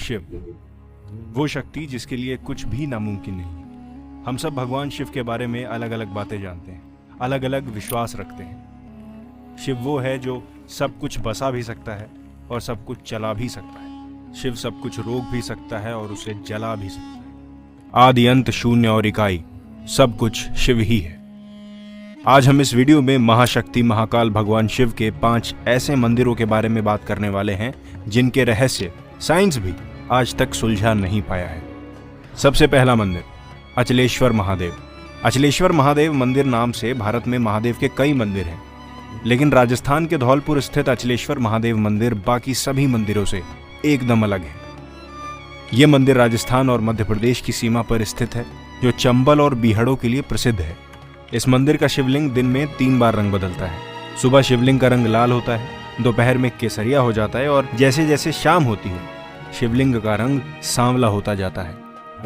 शिव, वो शक्ति जिसके लिए कुछ भी नामुमकिन नहीं। हम सब भगवान शिव के बारे में अलग अलग बातें जानते हैं, अलग अलग विश्वास रखते हैं। शिव वो है जो सब कुछ बसा भी सकता है और सब कुछ चला भी सकता है। शिव सब कुछ रोक भी सकता है और उसे जला भी सकता है। आदि अंत शून्य और इकाई सब कुछ शिव ही है। आज हम इस वीडियो में महाशक्ति महाकाल भगवान शिव के 5 ऐसे मंदिरों के बारे में बात करने वाले हैं जिनके रहस्य साइंस भी आज तक सुलझा नहीं पाया है। सबसे पहला मंदिर अचलेश्वर महादेव। अचलेश्वर महादेव मंदिर नाम से भारत में महादेव के कई मंदिर हैं, लेकिन राजस्थान के धौलपुर स्थित अचलेश्वर महादेव मंदिर बाकी सभी मंदिरों से एकदम अलग है। यह मंदिर राजस्थान और मध्य प्रदेश की सीमा पर स्थित है, जो चंबल और बीहड़ों के लिए प्रसिद्ध है। इस मंदिर का शिवलिंग दिन में 3 बार रंग बदलता है। सुबह शिवलिंग का रंग लाल होता है, दोपहर में केसरिया हो जाता है और जैसे जैसे शाम होती है शिवलिंग का रंग सांवला होता जाता है।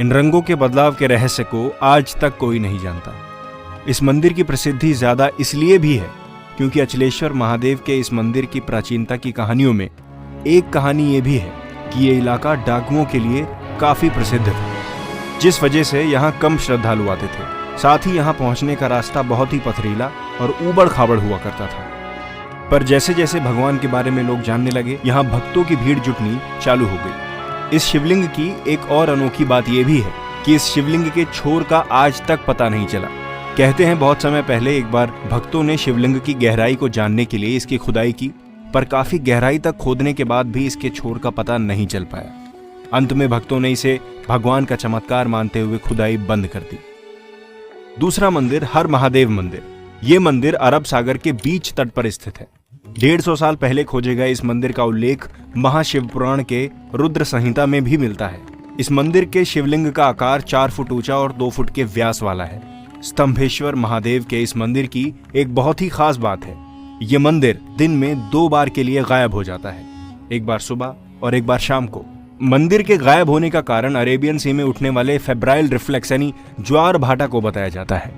इन रंगों के बदलाव के रहस्य को आज तक कोई नहीं जानता। इस मंदिर की प्रसिद्धि ज्यादा इसलिए भी है क्योंकि अचलेश्वर महादेव के इस मंदिर की प्राचीनता की कहानियों में एक कहानी ये भी है कि ये इलाका डाकुओं के लिए काफी प्रसिद्ध था, जिस वजह से यहाँ कम श्रद्धालु आते थे। साथ ही यहाँ पहुँचने का रास्ता बहुत ही पथरीला और ऊबड़ खाबड़ हुआ करता था। पर जैसे जैसे भगवान के बारे में लोग जानने लगे, यहाँ भक्तों की भीड़ जुटनी चालू हो गई। इस शिवलिंग की एक और अनोखी बात यह भी है कि इस शिवलिंग के छोर का आज तक पता नहीं चला। कहते हैं बहुत समय पहले एक बार भक्तों ने शिवलिंग की गहराई को जानने के लिए इसकी खुदाई की, पर काफी गहराई तक खोदने के बाद भी इसके छोर का पता नहीं चल पाया। अंत में भक्तों ने इसे भगवान का चमत्कार मानते हुए खुदाई बंद कर दी। दूसरा मंदिर हर महादेव मंदिर। ये मंदिर अरब सागर के बीच तट पर स्थित है। 150 साल पहले खोजे गए इस मंदिर का उल्लेख महाशिव पुराण के रुद्र संहिता में भी मिलता है। इस मंदिर के शिवलिंग का आकार 4 फुट ऊंचा और 2 फुट के व्यास वाला है। स्तंभेश्वर महादेव के इस मंदिर की एक बहुत ही खास बात है, ये मंदिर दिन में 2 बार के लिए गायब हो जाता है, एक बार सुबह और एक बार शाम को। मंदिर के गायब होने का कारण अरेबियन सी में उठने वाले फेब्राइल रिफ्लेक्स यानी ज्वार भाटा को बताया जाता है।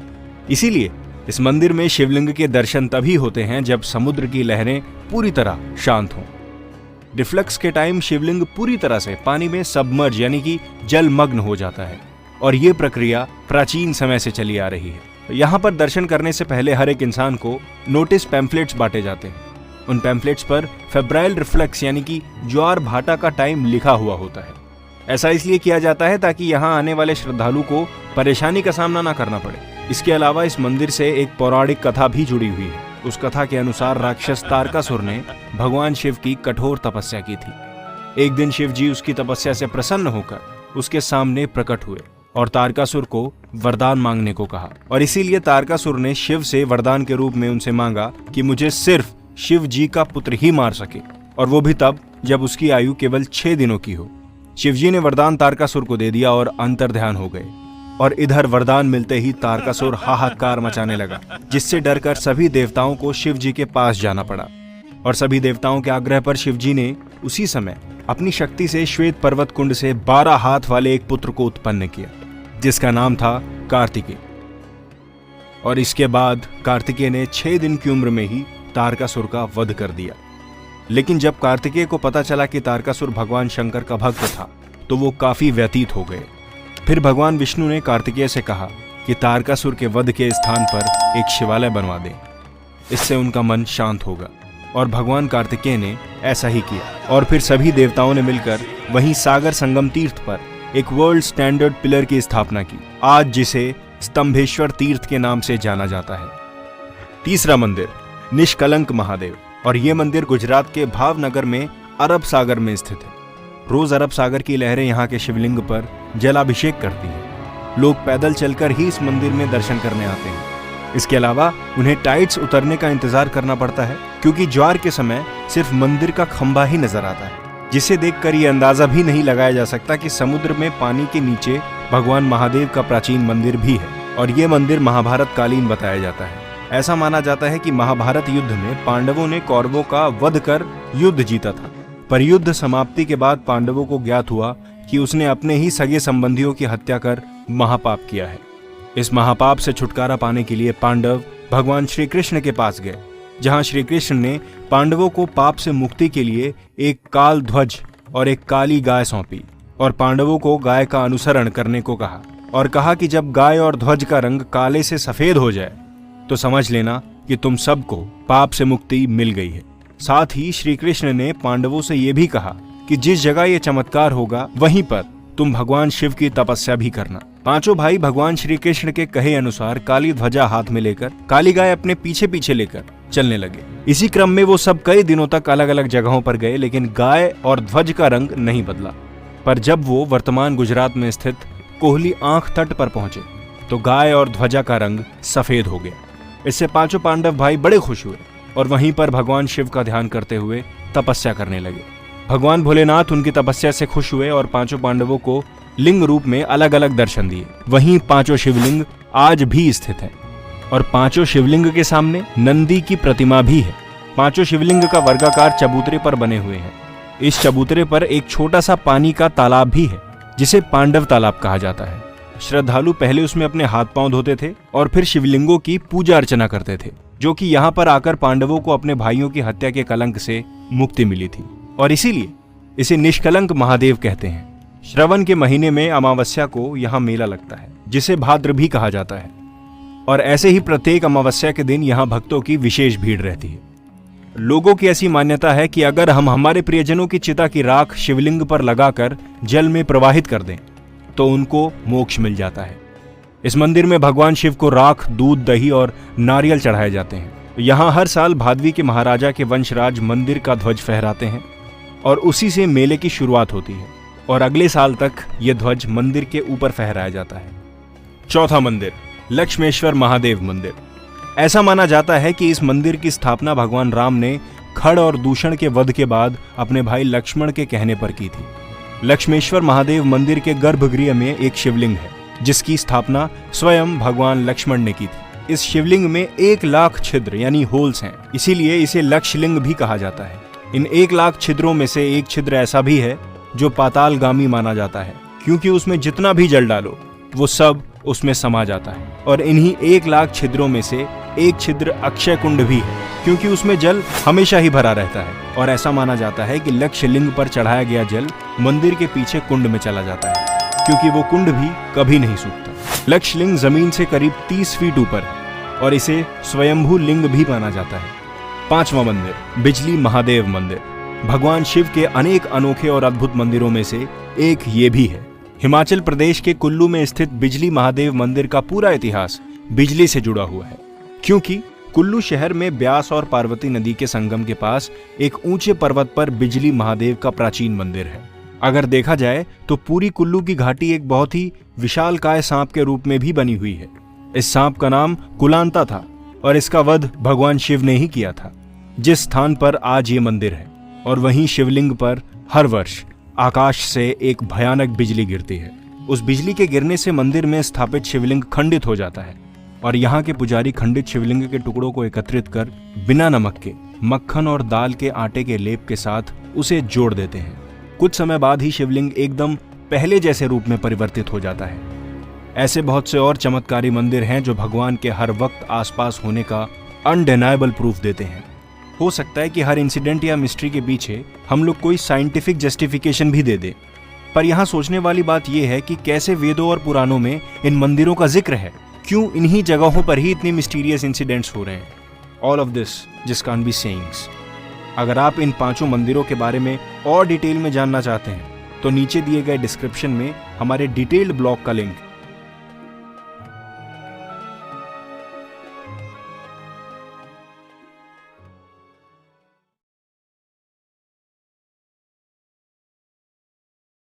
इसीलिए इस मंदिर में शिवलिंग के दर्शन तभी होते हैं जब समुद्र की लहरें पूरी तरह शांत हों। रिफ्लेक्स के टाइम शिवलिंग पूरी तरह से पानी में सबमर्ज यानी कि जलमग्न हो जाता है, और ये प्रक्रिया प्राचीन समय से चली आ रही है। यहाँ पर दर्शन करने से पहले हर एक इंसान को नोटिस पैम्फलेट्स बांटे जाते हैं। उन पैम्फलेट्स पर फेब्राइल रिफ्लेक्स यानी कि ज्वार भाटा का टाइम लिखा हुआ होता है। ऐसा इसलिए किया जाता है ताकि यहाँ आने वाले श्रद्धालु को परेशानी का सामना ना करना पड़े। इसके अलावा इस मंदिर से एक पौराणिक कथा भी जुड़ी हुई है। उस कथा के अनुसार राक्षस तारकासुर ने भगवान शिव की कठोर तपस्या की थी। एक दिन शिव जी उसकी तपस्या से प्रसन्न होकर उसके सामने प्रकट हुए और तारकासुर को वरदान मांगने को कहा, और इसीलिए तारकासुर ने शिव से वरदान के रूप में उनसे मांगा कि मुझे सिर्फ शिव जी का पुत्र ही मार सके, और वो भी तब जब उसकी आयु केवल 6 दिनों की हो। शिव जी ने वरदान तारकासुर को दे दिया और अंतर्ध्यान हो गए, और इधर वरदान मिलते ही तारकासुर हाहाकार मचाने लगा, जिससे डरकर सभी देवताओं को शिव जी के पास जाना पड़ा। और सभी देवताओं के आग्रह पर शिव जी ने उसी समय अपनी शक्ति से श्वेत पर्वत कुंड से 12 हाथ वाले एक पुत्र को उत्पन्न किया, जिसका नाम था कार्तिकेय। और इसके बाद कार्तिकेय ने 6 दिन की उम्र में ही तारकासुर का वध कर दिया। लेकिन जब कार्तिकेय को पता चला कि तारकासुर भगवान शंकर का भक्त था, तो वो काफी व्यतीत हो गए। फिर भगवान विष्णु ने कार्तिकेय से कहा कि तारकासुर के वध के स्थान पर एक शिवालय बनवा दें, इससे उनका मन शांत होगा। और भगवान कार्तिकेय ने ऐसा ही किया, और फिर सभी देवताओं ने मिलकर वहीं सागर संगम तीर्थ पर एक वर्ल्ड स्टैंडर्ड पिलर की स्थापना की, आज जिसे स्तंभेश्वर तीर्थ के नाम से जाना जाता है। तीसरा मंदिर निष्कलंक महादेव, और ये मंदिर गुजरात के भावनगर में अरब सागर में स्थित है। रोज अरब सागर की लहरें यहाँ के शिवलिंग पर जलाभिषेक करती हैं। लोग पैदल चलकर ही इस मंदिर में दर्शन करने आते हैं। इसके अलावा उन्हें टाइट्स उतरने का इंतजार करना पड़ता है, क्योंकि ज्वार के समय सिर्फ मंदिर का खंभा ही नजर आता है, जिसे देखकर ये अंदाजा भी नहीं लगाया जा सकता कि समुद्र में पानी के नीचे भगवान महादेव का प्राचीन मंदिर भी है। और ये मंदिर महाभारत कालीन बताया जाता है। ऐसा माना जाता है कि महाभारत युद्ध में पांडवों ने कौरवों का वध कर युद्ध जीता था, पर युद्ध समाप्ति के बाद पांडवों को ज्ञात हुआ कि उसने अपने ही सगे संबंधियों की हत्या कर महापाप किया है। इस महापाप से छुटकारा पाने के लिए पांडव भगवान श्री कृष्ण के पास गए, जहां श्री कृष्ण ने पांडवों को पाप से मुक्ति के लिए एक काल ध्वज और एक काली गाय सौंपी। और पांडवों को गाय का अनुसरण करने को कहा और कहा कि जब गाय और ध्वज का रंग काले से सफेद हो जाए तो समझ लेना कि तुम सबको पाप से मुक्ति मिल गई है। साथ ही श्री कृष्ण ने पांडवों से यह भी कहा कि जिस जगह यह चमत्कार होगा वहीं पर तुम भगवान शिव की तपस्या भी करना। पांचों भाई भगवान श्री कृष्ण के कहे अनुसार काली ध्वजा हाथ में लेकर काली गाय अपने पीछे पीछे लेकर चलने लगे। इसी क्रम में वो सब कई दिनों तक अलग अलग जगहों पर गए, लेकिन गाय और ध्वज का रंग नहीं बदला। पर जब वो वर्तमान गुजरात में स्थित कोहली आंख तट पर पहुंचे तो गाय और ध्वजा का रंग सफेद हो गया। इससे पांचों पांडव भाई बड़े खुश हुए और वहीं पर भगवान शिव का ध्यान करते हुए तपस्या करने लगे। भगवान भोलेनाथ उनकी तपस्या से खुश हुए और पांचों पांडवों को लिंग रूप में अलग अलग दर्शन दिए। वहीं पांचों शिवलिंग आज भी स्थित हैं और पांचों शिवलिंग के सामने नंदी की प्रतिमा भी है। पांचों शिवलिंग का वर्गाकार चबूतरे पर बने हुए हैं। इस चबूतरे पर एक छोटा सा पानी का तालाब भी है जिसे पांडव तालाब कहा जाता है। श्रद्धालु पहले उसमें अपने हाथ पांव धोते थे और फिर शिवलिंगों की पूजा अर्चना करते थे, जो कि यहाँ पर आकर पांडवों को अपने भाइयों की हत्या के कलंक से मुक्ति मिली थी और इसीलिए इसे निष्कलंक महादेव कहते हैं। श्रवण के महीने में अमावस्या को यहाँ मेला लगता है जिसे भाद्र भी कहा जाता है और ऐसे ही प्रत्येक अमावस्या के दिन यहाँ भक्तों की विशेष भीड़ रहती है। लोगों की ऐसी मान्यता है कि अगर हम हमारे प्रियजनों की चिता की राख शिवलिंग पर लगाकर जल में प्रवाहित कर दें तो उनको मोक्ष मिल जाता है। इस मंदिर में भगवान शिव को राख, दूध, दही और नारियल चढ़ाए जाते हैं। यहाँ हर साल भादवी के महाराजा के वंशराज मंदिर का ध्वज फहराते हैं और उसी से मेले की शुरुआत होती है और अगले साल तक ये ध्वज मंदिर के ऊपर फहराया जाता है। चौथा मंदिर, लक्ष्मेश्वर महादेव मंदिर। ऐसा माना जाता है कि इस मंदिर की स्थापना भगवान राम ने खड़ और दूषण के वध के बाद अपने भाई लक्ष्मण के कहने पर की थी। लक्ष्मेश्वर महादेव मंदिर के गर्भगृह में एक शिवलिंग है जिसकी स्थापना स्वयं भगवान लक्ष्मण ने की थी। इस शिवलिंग में 1,00,000 छिद्र यानी होल्स हैं, इसीलिए इसे लक्षलिंग भी कहा जाता है। इन 1,00,000 छिद्रों में से एक छिद्र ऐसा भी है जो पातालगामी माना जाता है, क्योंकि उसमें जितना भी जल डालो वो सब उसमें समा जाता है। और इन्हीं 1,00,000 छिद्रों में से एक छिद्र अक्षय कुंड भी है, क्योंकि उसमें जल हमेशा ही भरा रहता है और ऐसा माना जाता है कि लक्षलिंग पर चढ़ाया गया जल मंदिर के पीछे कुंड में चला जाता है, क्योंकि वो कुंड भी कभी नहीं सूखता। लक्षलिंग जमीन से करीब 30 फीट ऊपर है और इसे स्वयंभू लिंग भी माना जाता है। पांचवा मंदिर, बिजली महादेव मंदिर। भगवान शिव के अनेक अनोखे और अद्भुत मंदिरों में से एक ये भी है। हिमाचल प्रदेश के कुल्लू में स्थित बिजली महादेव मंदिर का पूरा इतिहास बिजली से जुड़ा हुआ है, क्योंकि कुल्लू शहर में ब्यास और पार्वती नदी के संगम के पास एक ऊंचे पर्वत पर बिजली महादेव का प्राचीन मंदिर है। अगर देखा जाए तो पूरी कुल्लू की घाटी एक बहुत ही विशालकाय सांप के रूप में भी बनी हुई है। इस सांप का नाम कुलांता था और इसका वध भगवान शिव ने ही किया था, जिस स्थान पर आज ये मंदिर है। और वहीं शिवलिंग पर हर वर्ष आकाश से एक भयानक बिजली गिरती है। उस बिजली के गिरने से मंदिर में स्थापित शिवलिंग खंडित हो जाता है और यहाँ के पुजारी खंडित शिवलिंग के टुकड़ों को एकत्रित कर बिना नमक के मक्खन और दाल के आटे के लेप के साथ उसे जोड़ देते हैं। कुछ समय बाद ही शिवलिंग एकदम पहले जैसे रूप में परिवर्तित हो जाता है। ऐसे बहुत से और चमत्कारी मंदिर हैं जो भगवान के हर वक्त आसपास होने का अनडिनाइबल प्रूफ देते हैं। हो सकता है कि हर इंसिडेंट या मिस्ट्री के पीछे हम लोग कोई साइंटिफिक जस्टिफिकेशन भी दे दे, पर यहाँ सोचने वाली बात यह है कि कैसे वेदों और पुराणों में इन मंदिरों का जिक्र है, क्यों इन्हीं जगहों पर ही इतनी मिस्टीरियस इंसिडेंट्स हो रहे हैं। All of this just can't be sayings. अगर आप इन पांचों मंदिरों के बारे में और डिटेल में जानना चाहते हैं तो नीचे दिए गए डिस्क्रिप्शन में हमारे डिटेल्ड ब्लॉग का लिंक